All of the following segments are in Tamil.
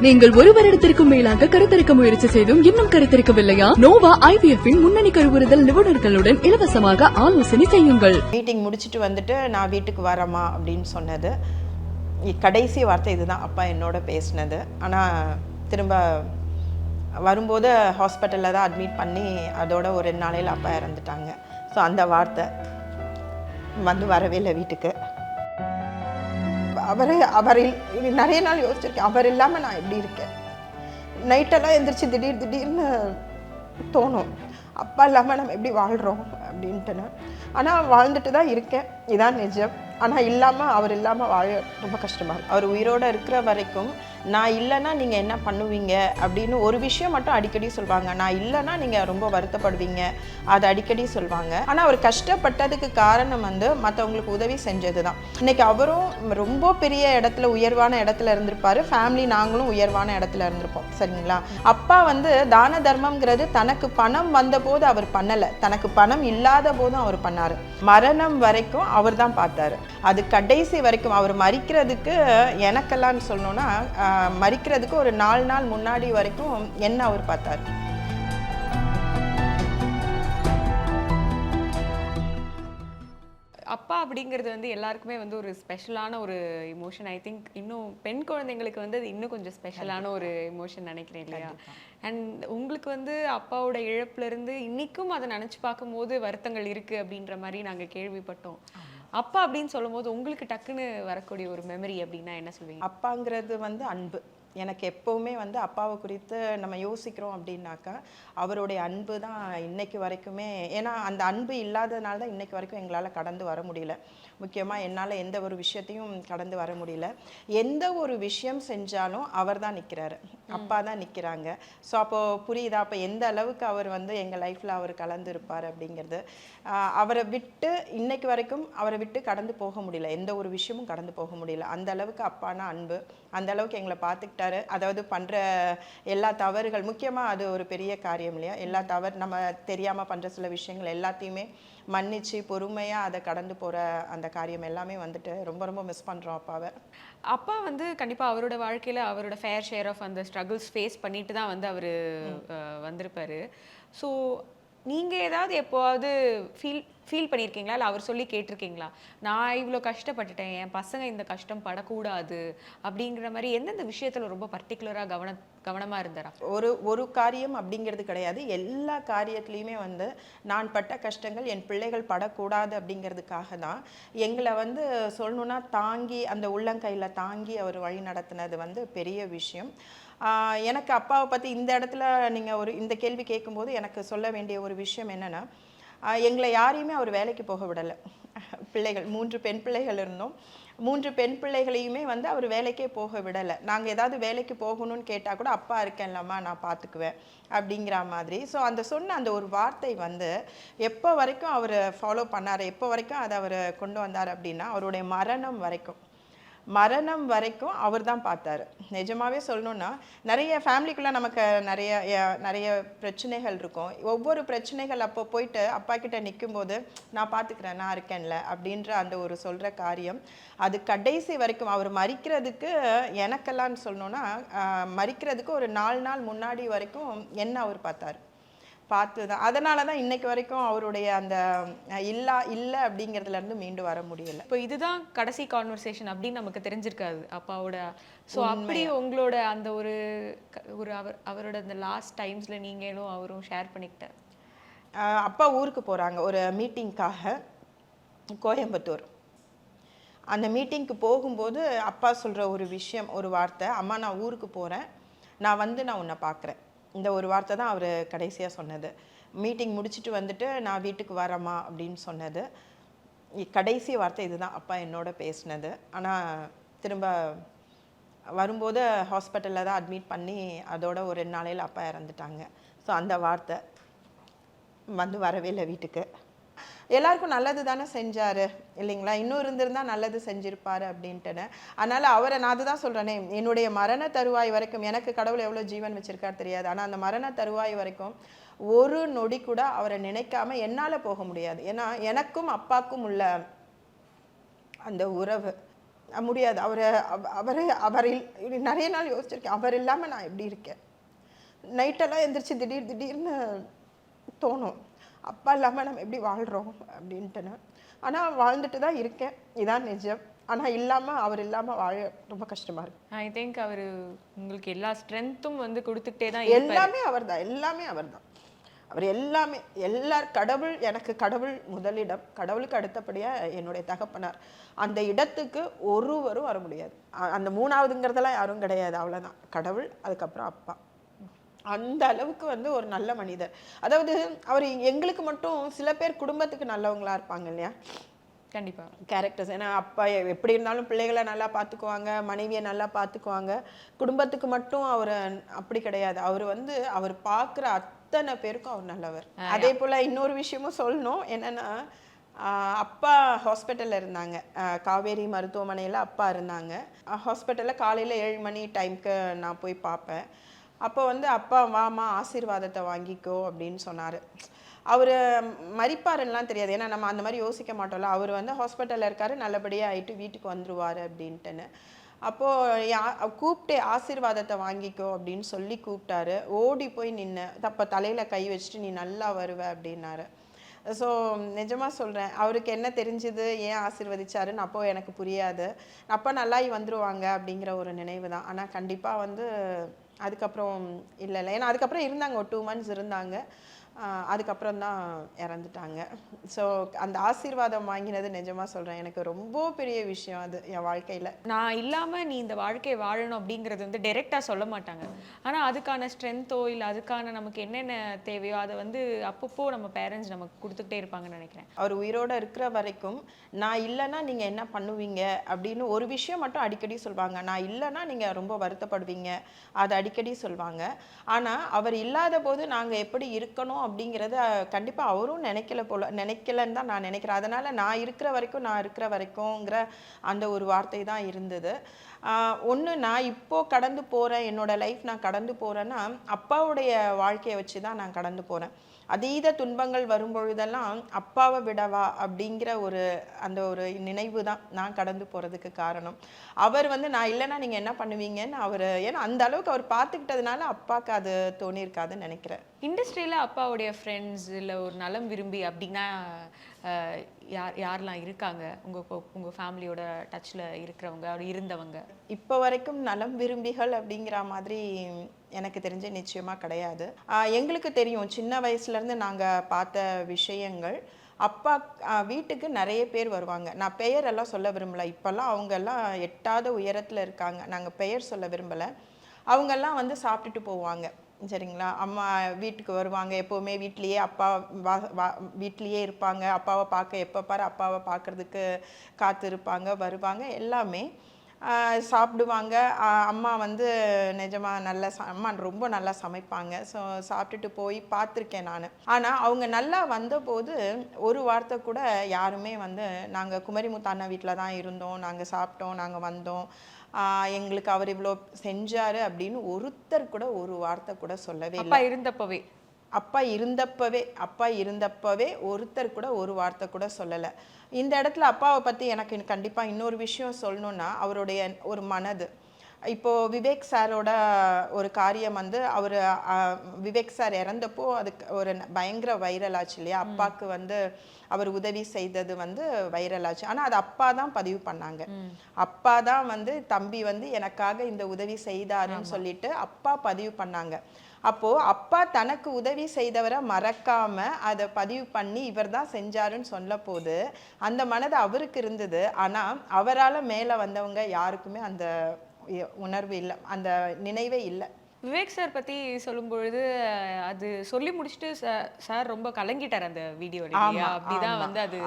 நீங்கள் ஒரு வருடத்திற்கும் மேலாக கருத்தரிக்க முயற்சி செய்தும் இன்னும் கருத்தரிக்கவில்லையா? நோவா IVF-இன் முன்னணி கருவுறுதல் நிபுணர்களுடன் இலவசமாக ஆலோசனை செய்யுங்கள். மீட்டிங் முடிச்சுட்டு வந்துட்டு நான் வீட்டுக்கு வரமா அப்படின்னு சொன்னது கடைசி வார்த்தை இதுதான் அப்பா என்னோட பேசினது. ஆனால் திரும்ப வரும்போது ஹாஸ்பிட்டலில் தான் அட்மிட் பண்ணி அதோட ஒரு 2 நாளையில் அப்பா இறந்துட்டாங்க. ஸோ அந்த வார்த்தை வரவே இல்லை வீட்டுக்கு. அவரில் நிறைய நாள் யோசிச்சிருக்கேன், அவர் இல்லாமல் நான் எப்படி இருக்கேன். நைட்டெல்லாம் எந்திரிச்சு திடீர்னு தோணும், அப்பா இல்லாமல் நம்ம எப்படி வாழ்கிறோம் அப்படின்ட்டுன்னு. ஆனால் வாழ்ந்துட்டு தான் இருக்கேன், இதான் நிஜம். ஆனால் அவர் இல்லாமல் வாழ ரொம்ப கஷ்டமாக இருக்கும். அவர் உயிரோடு இருக்கிற வரைக்கும் நான் இல்லைன்னா நீங்கள் என்ன பண்ணுவீங்க அப்படின்னு ஒரு விஷயம் மட்டும் அடிக்கடி சொல்லுவாங்க. நான் இல்லைன்னா நீங்கள் ரொம்ப வருத்தப்படுவீங்க, அதை அடிக்கடி சொல்லுவாங்க. ஆனால் அவர் கஷ்டப்பட்டதுக்கு காரணம் மற்றவங்களுக்கு உதவி செஞ்சது தான். இன்றைக்கி அவரும் ரொம்ப பெரிய இடத்துல உயர்வான இடத்துல இருந்திருப்பார், ஃபேமிலி நாங்களும் உயர்வான இடத்துல இருந்திருப்போம். சரிங்களா? அப்பா தான தர்மம்ங்கிறது தனக்கு பணம் வந்தபோது அவர் பண்ணலை, தனக்கு பணம் இல்லாத போதும் அவர் பண்ணார். மரணம் வரைக்கும் அவர் தான் பார்த்தாரு. அது கடைசி வரைக்கும் அவர் மரிக்கிறதுக்கு எனக்கெல்லாம் சொல்லணும்னா மரிக்கிறதுக்கு ஒரு 4 நாள் முன்னாடி வரைக்கும் என்ன அவர் பார்த்தார். அப்பா அப்படிங்கிறது எல்லாருக்குமே ஒரு ஸ்பெஷலான ஒரு இமோஷன். ஐ திங்க் இன்னும் பெண் குழந்தைங்களுக்கு அது இன்னும் கொஞ்சம் ஸ்பெஷலான ஒரு இமோஷன் நினைக்கிறேன் இல்லையா? அண்ட் உங்களுக்கு அப்பாவோட இழப்புல இருந்து இன்னைக்கும் அதை நினைச்சு பார்க்கும்போது வருத்தங்கள் இருக்கு அப்படின்ற மாதிரி நாங்கள் கேள்விப்பட்டோம். அப்பா அப்படின்னு சொல்லும் போது உங்களுக்கு டக்குன்னு வரக்கூடிய ஒரு மெமரி அப்படின்னா என்ன சொல்வீங்க? அப்பாங்கிறது அன்பு. எனக்கு எப்போவுமே அப்பாவை குறித்து நம்ம யோசிக்கிறோம் அப்படின்னாக்கா அவருடைய அன்பு தான் இன்னைக்கு வரைக்குமே. ஏன்னா அந்த அன்பு இல்லாததுனால தான் இன்னைக்கு வரைக்கும் எங்களால் கடந்து வர முடியல. முக்கியமாக என்னால் எந்த ஒரு விஷயத்தையும் கடந்து வர முடியல. எந்த ஒரு விஷயம் செஞ்சாலும் அவர் தான் நிற்கிறாரு, அப்பா தான் நிற்கிறாங்க. ஸோ அப்போது புரியுதா அப்போ எந்த அளவுக்கு அவர் எங்கள் லைஃப்பில் அவர் கலந்து இருப்பார் அப்படிங்கிறது. அவரை விட்டு இன்னைக்கு வரைக்கும் அவரை விட்டு கடந்து போக முடியல, எந்த ஒரு விஷயமும் கடந்து போக முடியல. அந்த அளவுக்கு அப்பானா அன்பு, அந்த அளவுக்கு எங்களை பார்த்துக்கிட்டாரு. அதாவது பண்ணுற எல்லா தவறுகள், முக்கியமாக அது ஒரு பெரிய காரியம் இல்லையா? எல்லா தவறு நம்ம தெரியாமல் பண்ணுற சில விஷயங்கள் எல்லாத்தையுமே மன்னிச்சு பொறுமையாக அதை கடந்து போகிற அந்த காரியம் எல்லாமே ரொம்ப ரொம்ப மிஸ் பண்ணுறோம் அப்பாவை. அப்பா கண்டிப்பாக அவரோட வாழ்க்கையில் அவரோட ஃபேர் ஷேர் ஆஃப் அந்த ஸ்ட்ரகிள்ஸ் ஃபேஸ் பண்ணிட்டு தான் அவர் வந்திருப்பாரு. ஸோ நீங்கள் ஏதாவது எப்போவாவது ஃபீல் பண்ணியிருக்கீங்களா, இல்லை அவர் சொல்லி கேட்டிருக்கீங்களா, நான் இவ்வளோ கஷ்டப்பட்டுட்டேன், என் பசங்க இந்த கஷ்டம் படக்கூடாது அப்படிங்கிற மாதிரி எந்தெந்த விஷயத்தில் ரொம்ப பர்டிகுலராக கவனமாக இருந்தாரா? ஒரு காரியம் அப்படிங்கிறது கிடையாது, எல்லா காரியத்துலேயுமே நான் பட்ட கஷ்டங்கள் என் பிள்ளைகள் படக்கூடாது அப்படிங்கிறதுக்காக தான் எங்களை சொல்லணுன்னா தாங்கி அந்த உள்ளங்கையில் தாங்கி அவர் வழி நடத்தினது பெரிய விஷயம். எனக்கு அப்பாவை பற்றி இந்த இடத்துல நீங்கள் இந்த கேள்வி கேட்கும்போது எனக்கு சொல்ல வேண்டிய ஒரு விஷயம் என்னென்னா, எங்களை யாரையுமே அவர் வேலைக்கு போக விடலை. பிள்ளைகள் 3 பெண் பிள்ளைகள் இருந்தோம். 3 பெண் பிள்ளைகளையுமே அவர் வேலைக்கே போக விடலை. நாங்கள் ஏதாவது வேலைக்கு போகணும்னு கேட்டால் கூட அப்பா இருக்கேன்லாமா நான் பார்த்துக்குவேன் அப்படிங்கிற மாதிரி. ஸோ சொன்ன அந்த ஒரு வார்த்தை எப்போ வரைக்கும் அவர் ஃபாலோ பண்ணார், எப்போ வரைக்கும் அதை அவர் கொண்டு வந்தார் அப்படின்னா அவருடைய மரணம் வரைக்கும் அவர் தான் பார்த்தாரு. நிஜமாவே சொல்லணுன்னா நிறைய ஃபேமிலிக்குள்ளே நமக்கு நிறைய பிரச்சனைகள் இருக்கும். ஒவ்வொரு பிரச்சனைகள் அப்போ போயிட்டு அப்பா கிட்ட நிற்கும்போது நான் பார்த்துக்கிறேன், நான் இருக்கேன்ல அப்படின்ற அந்த ஒரு சொல்கிற காரியம் அது கடைசி வரைக்கும். அவர் மரிக்கிறதுக்கு எனக்கெல்லாம் சொல்லணுன்னா மரிக்கிறதுக்கு ஒரு 4 நாள் முன்னாடி வரைக்கும் என்ன அவர் பார்த்து தான். அதனால தான் இன்னைக்கு வரைக்கும் அவருடைய அந்த இல்லை அப்படிங்கிறதுலேருந்து மீண்டு வர முடியலை. இப்போ இதுதான் கடைசி கான்வர்சேஷன் அப்படின்னு நமக்கு தெரிஞ்சிருக்காது அப்பாவோட. ஸோ அப்படி உங்களோட அந்த ஒரு அவரோட அந்த லாஸ்ட் டைம்ஸில் நீங்களும் அவரும் ஷேர் பண்ணிக்கிட்டார். அப்பா ஊருக்கு போகிறாங்க ஒரு மீட்டிங்காக கோயம்புத்தூர். அந்த மீட்டிங்க்கு போகும்போது அப்பா சொல்கிற ஒரு விஷயம், ஒரு வார்த்தை, அம்மா நான் ஊருக்கு போகிறேன், நான் உன்னை பார்க்குறேன். இந்த ஒரு வார்த்தை தான் அவர் கடைசியாக சொன்னது. மீட்டிங் முடிச்சுட்டு வந்துட்டு நான் வீட்டுக்கு வரமா அப்படின்னு சொன்னது கடைசி வார்த்தை இதுதான் அப்பா என்னோட பேசினது. ஆனால் திரும்ப வரும்போது ஹாஸ்பிட்டலில் தான் அட்மிட் பண்ணி அதோட ஒரு 2 நாளையில் அப்பா இறந்துட்டாங்க. ஸோ அந்த வார்த்தை வரவே இல்லை வீட்டுக்கு. எல்லாருக்கும் நல்லது தானே செஞ்சார் இல்லைங்களா? இன்னும் இருந்திருந்தால் நல்லது செஞ்சுருப்பார் அப்படின்ட்டுன்னு. அதனால் அவரை நான் அதுதான் சொல்கிறேனே, என்னுடைய மரண தருவாய் வரைக்கும் எனக்கு கடவுள் எவ்வளோ ஜீவன் வச்சுருக்கார் தெரியாது. ஆனால் அந்த மரண தருவாய் வரைக்கும் ஒரு நொடி கூட அவரை நினைக்காம என்னால் போக முடியாது. ஏன்னா எனக்கும் அப்பாவுக்கும் உள்ள அந்த உறவு முடியாது. அவர் நிறைய நாள் யோசிச்சிருக்கேன். அவர் இல்லாமல் நான் எப்படி இருக்கேன். நைட்டெல்லாம் எந்திரிச்சு திடீர்னு தோணும், அப்பா இல்லாமல் நம்ம எப்படி வாழ்கிறோம் அப்படின்ட்டுன்னு. ஆனால் வாழ்ந்துட்டு தான் இருக்கேன், இதான் நிஜம். ஆனால் அவர் இல்லாமல் வாழ ரொம்ப கஷ்டமாக இருக்கு. ஐ திங்க் அவர் உங்களுக்கு எல்லா ஸ்ட்ரென்த்தும் வந்து கொடுத்துக்கிட்டே தான் எல்லாமே அவர் தான். அவர் எல்லாமே கடவுள், எனக்கு கடவுள் முதலிடம். கடவுளுக்கு அடுத்தபடியாக என்னுடைய தகப்பனார். அந்த இடத்துக்கு ஒருவரும் வர முடியாது. அந்த மூணாவதுங்கிறதெல்லாம் யாரும் கிடையாது. அவ்வளோதான், கடவுள், அதுக்கப்புறம் அப்பா. அந்த அளவுக்கு வந்து ஒரு நல்ல மனிதர். அதாவது அவர் எங்களுக்கு மட்டும், சில பேர் குடும்பத்துக்கு நல்லவங்களா இருப்பாங்க இல்லையா, கண்டிப்பாக கேரக்டர்ஸ். ஏன்னா அப்பா எப்படி இருந்தாலும் பிள்ளைகளை நல்லா பார்த்துக்குவாங்க, மனைவியை நல்லா பார்த்துக்குவாங்க. குடும்பத்துக்கு மட்டும் அவர் அப்படி கிடையாது. அவர் பார்க்குற அத்தனை பேருக்கும் அவர் நல்லவர். அதே போல் இன்னொரு விஷயமும் சொல்லணும். என்னென்னா, அப்பா ஹாஸ்பிட்டலில் இருந்தாங்க, காவேரி மருத்துவமனையில் அப்பா இருந்தாங்க. ஹாஸ்பிட்டலில் காலையில் 7 மணி டைமுக்கு நான் போய் பார்ப்பேன். அப்போ அப்பா வாமா ஆசீர்வாதத்தை வாங்கிக்கோ அப்படின்னு சொன்னார். அவர் மரிப்பாருன்னெலாம் தெரியாது, ஏன்னா நம்ம அந்த மாதிரி யோசிக்க மாட்டோம்ல. அவர் ஹாஸ்பிட்டலில் இருக்கார், நல்லபடியாக ஆகிட்டு வீட்டுக்கு வந்துடுவார் அப்படின்ட்டுன்னு. அப்போது கூப்பிட்டு ஆசீர்வாதத்தை வாங்கிக்கோ அப்படின்னு சொல்லி கூப்பிட்டாரு. ஓடி போய் நின்று அப்போ தலையில் கை வச்சுட்டு நீ நல்லா வருவ அப்படின்னாரு. ஸோ நிஜமாக சொல்கிறேன், அவருக்கு என்ன தெரிஞ்சுது, ஏன் ஆசீர்வதிச்சாருன்னு அப்போது எனக்கு புரியாது. அப்போ நல்லாயி வந்துடுவாங்க அப்படிங்கிற ஒரு நினைவு தான். ஆனால் கண்டிப்பாக அதுக்கப்புறம் இல்லை, ஏன்னா அதுக்கப்புறம் இருந்தாங்க, ஒரு 2 months இருந்தாங்க. அதுக்கப்புறம் தான் இறந்துட்டாங்க. ஸோ அந்த ஆசீர்வாதம் வாங்கினது நிஜமாக சொல்கிறேன், எனக்கு ரொம்ப பெரிய விஷயம் அது என் வாழ்க்கையில். நான் இல்லாமல் நீ இந்த வாழ்க்கையை வாழணும் அப்படிங்கிறது டைரெக்டாக சொல்ல மாட்டாங்க. ஆனால் அதுக்கான ஸ்ட்ரென்த்தோ இல்லை அதுக்கான நமக்கு என்னென்ன தேவையோ அதை அப்பப்போ நம்ம பேரண்ட்ஸ் நமக்கு கொடுத்துக்கிட்டே இருப்பாங்கன்னு நினைக்கிறேன். அவர் உயிரோடு இருக்கிற வரைக்கும் நான் இல்லைன்னா நீங்கள் என்ன பண்ணுவீங்க அப்படின்னு ஒரு விஷயம் மட்டும் அடிக்கடி சொல்லுவாங்க. நான் இல்லைன்னா நீங்கள் ரொம்ப வருத்தப்படுவீங்க, அதை அடிக்கடி சொல்லுவாங்க. ஆனால் அவர் இல்லாத போது நாங்கள் எப்படி இருக்கணும் அப்படிங்கிறத கண்டிப்பாக அவரும் நினைக்கலன்னு தான் நான் நினைக்கிறேன். அதனால் நான் இருக்கிற வரைக்கும்ங்கிற அந்த ஒரு வார்த்தை தான் இருந்தது. ஒன்று, நான் இப்போது கடந்து போகிறேன், என்னோட லைஃப் நான் கடந்து போகிறேன்னா அப்பாவுடைய வாழ்க்கையை வச்சு தான் நான் கடந்து போகிறேன். அதீத துன்பங்கள் வரும்பொழுதெல்லாம் அப்பாவை விடவா அப்படிங்கிற அந்த ஒரு நினைவு தான் நான் கடந்து போகிறதுக்கு காரணம். அவர் நான் இல்லைன்னா நீங்கள் என்ன பண்ணுவீங்கன்னு ஏன்னா அந்த அளவுக்கு அவர் பார்த்துக்கிட்டதுனால அப்பாவுக்கு அது தோணியிருக்காதுன்னு நினைக்கிறேன். இண்டஸ்ட்ரியில் அப்பாவுடைய ஃப்ரெண்ட்ஸ் இல்லை ஒரு நலம் விரும்பி அப்படின்னா யாரெல்லாம் இருக்காங்க உங்கள் ஃபேமிலியோட டச்சில் இருக்கிறவங்க, அவர் இருந்தவங்க? இப்போ வரைக்கும் நலம் விரும்பிகள் அப்படிங்கிற மாதிரி எனக்கு தெரிஞ்ச நிச்சயமாக கிடையாது. எங்களுக்கு தெரியும், சின்ன வயசுலேருந்து நாங்கள் பார்த்த விஷயங்கள். அப்பா வீட்டுக்கு நிறைய பேர் வருவாங்க. நான் பெயரெல்லாம் சொல்ல விரும்பலை, இப்போல்லாம் அவங்கெல்லாம் எட்டாத உயரத்தில் இருக்காங்க, நாங்கள் பெயர் சொல்ல விரும்பலை. அவங்கெல்லாம் சாப்பிட்டுட்டு போவாங்க, சரிங்களா. அம்மா வீட்டுக்கு வருவாங்க, எப்போவுமே வீட்லேயே அப்பா வீட்லேயே இருப்பாங்க. அப்பாவை பார்க்க எப்போ பாரு அப்பாவை பார்க்குறதுக்கு காத்திருப்பாங்க, வருவாங்க, எல்லாமே சாப்பிடுவாங்க. அம்மா நிஜமாக அம்மா ரொம்ப நல்லா சமைப்பாங்க. ஸோ சாப்பிட்டுட்டு போய் பார்த்துருக்கேன் நான். ஆனால் அவங்க நல்லா வந்தபோது ஒரு வார்த்தை கூட யாருமே நாங்கள் குமரிமுத்தாண்ணா வீட்டில் தான் இருந்தோம், நாங்கள் சாப்பிட்டோம், நாங்கள் வந்தோம், எங்களுக்கு அவர் இவ்வளோ செஞ்சாரு அப்படின்னு ஒருத்தர் கூட ஒரு வார்த்தை கூட சொல்லவே இல்லை. அப்பா இருந்தப்பவே ஒருத்தர் கூட ஒரு வார்த்தை கூட சொல்லலை. இந்த இடத்துல அப்பாவை பற்றி எனக்கு கண்டிப்பாக இன்னொரு விஷயம் சொல்லணுன்னா, அவருடைய ஒரு மனது. இப்போது விவேக் சாரோட ஒரு காரியம் அவர் விவேக் சார் இறந்தப்போ அதுக்கு ஒரு பயங்கர வைரல் ஆச்சு இல்லையா. அப்பாவுக்கு அவர் உதவி செய்தது வைரல் ஆச்சு. ஆனால் அது அப்பா தான் பதிவு பண்ணாங்க. அப்பா தான் தம்பி எனக்காக இந்த உதவி செய்தாருன்னு சொல்லிட்டு அப்பா பதிவு பண்ணாங்க. அப்போது அப்பா தனக்கு உதவி செய்தவரை மறக்காம அதை பதிவு பண்ணி இவர் தான் செஞ்சாருன்னு சொல்ல போது அந்த மனது அவருக்கு இருந்தது. ஆனால் அவரால் மேலே வந்தவங்க யாருக்குமே அந்த உணர்வு இல்லை, அந்த நினைவே இல்லை. விவேக் சார் பற்றி சொல்லும்பொழுது அது சொல்லி முடிச்சுட்டு சார் ரொம்ப கலங்கிட்டார் அந்த வீடியோ. அப்படிதான் அது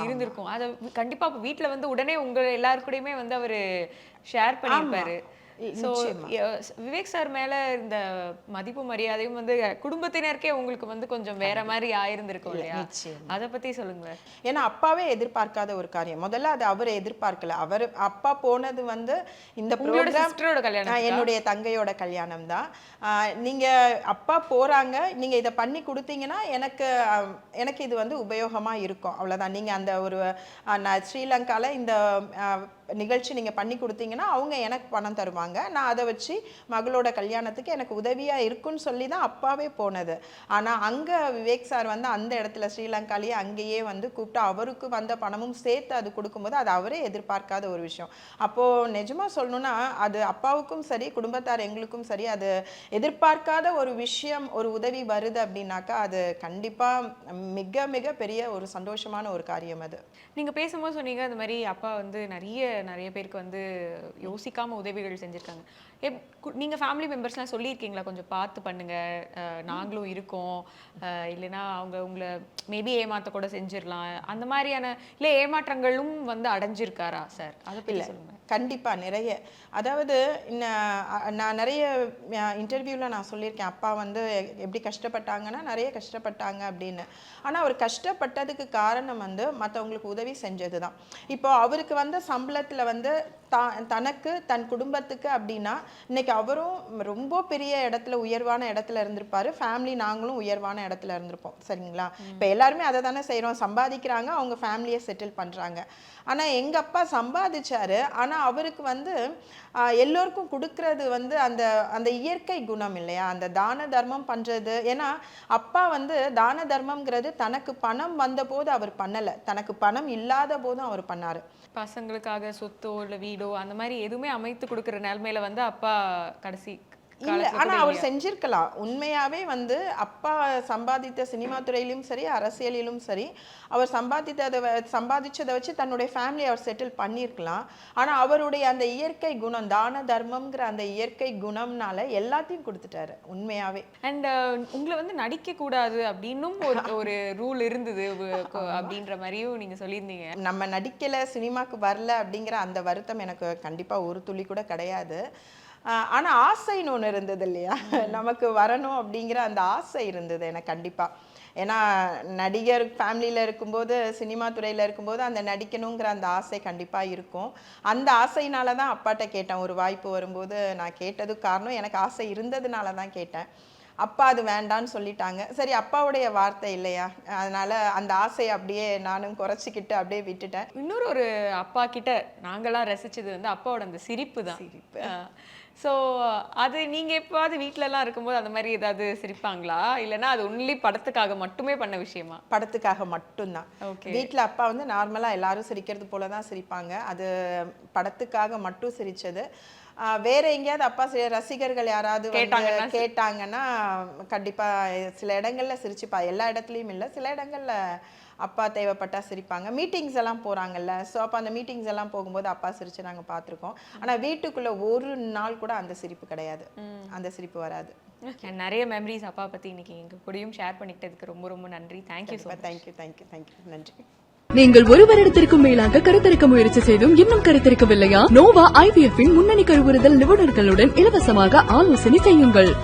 இருந்திருக்கும். அதை கண்டிப்பாக வீட்டில் உடனே உங்கள் எல்லாருக்கூடையுமே அவர் ஷேர் பண்ணியிருப்பாரு. ஸோ விவேக் சார் மேலே இந்த மதிப்பு மரியாதையும் குடும்பத்தினருக்கே உங்களுக்கு கொஞ்சம் வேற மாதிரி ஆயிருந்திருக்கும் இல்லையா? அதை பற்றி சொல்லுங்க. ஏன்னா அப்பாவே எதிர்பார்க்காத ஒரு காரியம். முதல்ல அது அவர் எதிர்பார்க்கல. அப்பா போனது இந்த ப்ரோக்ராம் கல்யாணம், என்னுடைய தங்கையோட கல்யாணம் தான். நீங்கள் அப்பா போகிறாங்க, நீங்கள் இதை பண்ணி கொடுத்தீங்கன்னா எனக்கு இது உபயோகமாக இருக்கும், அவ்வளோதான். நீங்கள் அந்த ஒரு ஸ்ரீலங்காவில் இந்த நிகழ்ச்சி நீங்கள் பண்ணி கொடுத்தீங்கன்னா அவங்க எனக்கு பணம் தருவாங்க, நான் அதை வச்சு மகளோட கல்யாணத்துக்கு எனக்கு உதவியாக இருக்குன்னு சொல்லி தான் அப்பாவே போனது. ஆனால் அங்கே விவேக் சார் வந்து அந்த இடத்துல ஸ்ரீலங்காலேயே அங்கேயே வந்து கூப்பிட்டு அவருக்கு வந்த பணமும் சேர்த்து அது கொடுக்கும்போது அது அவரே எதிர்பார்க்காத ஒரு விஷயம். அப்போது நிஜமாக சொல்லணும்னா அது அப்பாவுக்கும் சரி குடும்பத்தார் எங்களுக்கும் சரி அது எதிர்பார்க்காத ஒரு விஷயம், ஒரு உதவி வருது அப்படின்னாக்கா அது கண்டிப்பாக மிக மிக பெரிய ஒரு சந்தோஷமான ஒரு காரியம் அது. நீங்கள் பேசும்போது சொன்னீங்க அந்த மாதிரி அப்பா வந்து நிறைய பேருக்கு வந்து யோசிக்காமல் உதவிகள் செஞ்சுருக்காங்க. நீங்கள் ஃபேமிலி மெம்பர்ஸ்லாம் சொல்லியிருக்கீங்களா கொஞ்சம் பார்த்து பண்ணுங்க, நாங்களும் இருக்கோம், இல்லைன்னா அவங்க உங்களை மேபி ஏமாற்ற கூட செஞ்சிடலாம், அந்த மாதிரியான இல்லை ஏமாற்றங்களும் வந்து அடைஞ்சிருக்காரா சார்? அதை பற்றி சொல்லுங்கள். கண்டிப்பாக நிறைய. அதாவது நான் நிறைய இன்டர்வியூவில் நான் சொல்லியிருக்கேன் அப்பா வந்து எப்படி கஷ்டப்பட்டாங்கன்னா நிறைய கஷ்டப்பட்டாங்க அப்படின்னு. ஆனால் அவர் கஷ்டப்பட்டதுக்கு காரணம் வந்து மற்றவங்களுக்கு உதவி செஞ்சது தான். இப்போ அவருக்கு வந்த சம்பளத்தில் வந்து தனக்கு தன் குடும்பத்துக்கு அப்படின்னா இன்னைக்கு அவரும் ரொம்ப பெரிய இடத்துல உயர்வான இடத்துல இருந்திருப்பாரு, ஃபேமிலி நாங்களும் உயர்வான இடத்துல இருந்திருப்போம். சரிங்களா? இப்போ எல்லாருமே அதை தானே செய்கிறோம், சம்பாதிக்கிறாங்க, அவங்க ஃபேமிலியை செட்டில் பண்ணுறாங்க. ஆனால் எங்கள் அப்பா சம்பாதிச்சாரு, ஆனால் அவருக்கு வந்து எல்லோருக்கும் கொடுக்கறது வந்து அந்த அந்த இயற்கை குணம் இல்லையா, அந்த தான தர்மம் பண்ணுறது. ஏன்னா அப்பா வந்து தான தர்மம்ங்கிறது தனக்கு பணம் வந்த போது அவர் பண்ணலை, தனக்கு பணம் இல்லாத போதும் அவர் பண்ணார். பசங்களுக்காக சொத்தோ இல்லை வீடோ அந்த மாதிரி எதுவுமே அமைத்து கொடுக்குற நிலைமையில வந்து அப்பா கடைசி இல்லை, ஆனால் அவர் செஞ்சிருக்கலாம். உண்மையாகவே வந்து அப்பா சம்பாதித்த சினிமா துறையிலும் சரி அரசியலிலும் சரி அவர் சம்பாதிச்சதை வச்சு தன்னுடைய ஃபேமிலி அவர் செட்டில் பண்ணியிருக்கலாம். ஆனால் அவருடைய அந்த இயற்கை குணம், தான தர்மம்ங்கிற அந்த இயற்கை குணம்னால எல்லாத்தையும் கொடுத்துட்டாரு உண்மையாகவே. அண்ட் உங்களை வந்து நடிக்கக்கூடாது அப்படின்னும் ஒரு ரூல் இருந்தது அப்படின்ற மாதிரியும் நீங்கள் சொல்லியிருந்தீங்க. நம்ம நடிக்கலை, சினிமாவுக்கு வரல அப்படிங்கிற அந்த வருத்தம் எனக்கு கண்டிப்பாக ஒரு துளி கூட கிடையாது. ஆனால் ஆசைன்னு ஒன்று இருந்தது இல்லையா, நமக்கு வரணும் அப்படிங்கிற அந்த ஆசை இருந்தது எனக்கு கண்டிப்பாக. ஏன்னா நடிகர் ஃபேமிலியில் இருக்கும்போது சினிமா துறையில் இருக்கும்போது அந்த நடிக்கணுங்கிற அந்த ஆசை கண்டிப்பாக இருக்கும். அந்த ஆசையினால தான் அப்பாட்ட கேட்டேன், ஒரு வாய்ப்பு வரும்போது நான் கேட்டதுக்கு காரணம் எனக்கு ஆசை இருந்ததுனால தான் கேட்டேன். அப்பா அது வேண்டான்னு சொல்லிட்டாங்க. சரி, அப்பாவுடைய வார்த்தை இல்லையா, அதனால அந்த ஆசையை அப்படியே நானும் குறைச்சிக்கிட்டு அப்படியே விட்டுட்டேன். இன்னொரு ஒரு அப்பா கிட்ட நாங்களாம் ரசிச்சது வந்து அப்பாவோட அந்த சிரிப்பு தான். ஸோ அது நீங்கள் எப்போது வீட்டிலலாம் இருக்கும்போது அந்த மாதிரி ஏதாவது சிரிப்பாங்களா, இல்லைன்னா அது ஒன்லி படத்துக்காக மட்டுமே பண்ண விஷயமா? படத்துக்காக மட்டும்தான். வீட்டில் அப்பா வந்து நார்மலாக எல்லாரும் சிரிக்கிறது போல தான் சிரிப்பாங்க, அது படத்துக்காக மட்டும் சிரிச்சது. வேற எங்கேயாவது அப்பா ரசிகர்கள் யாராவது கேட்டாங்கன்னா கண்டிப்பா சில இடங்கள்ல சிரிச்சுப்பா, எல்லா இடத்துலையும் இல்லை, சில இடங்கள்ல அப்பா தேவைப்பட்டா சிரிப்பாங்க. மீட்டிங்ஸ் எல்லாம் போறாங்கல்ல, ஸோ அப்போ அந்த மீட்டிங்ஸ் எல்லாம் போகும்போது அப்பா சிரிச்சு நாங்கள் பார்த்துருக்கோம். ஆனால் வீட்டுக்குள்ள ஒரு நாள் கூட அந்த சிரிப்பு கிடையாது, அந்த சிரிப்பு வராது. நிறைய மெமரிஸ் அப்பா பற்றி இன்னைக்கு எங்கள் கூடயும் ஷேர் பண்ணிக்கிட்டதுக்கு ரொம்ப ரொம்ப நன்றி. Thank you so much. தேங்க்யூ, நன்றி. நீங்கள் ஒரு வருடத்திற்கும் மேலாக கருத்தரிக்க முயற்சி செய்தும் இன்னும் கருத்தரிக்கவில்லையா? நோவா IVF-இன் முன்னணி கருவுறுதல் நிபுணர்களுடன் இலவசமாக ஆலோசனை செய்யுங்கள்.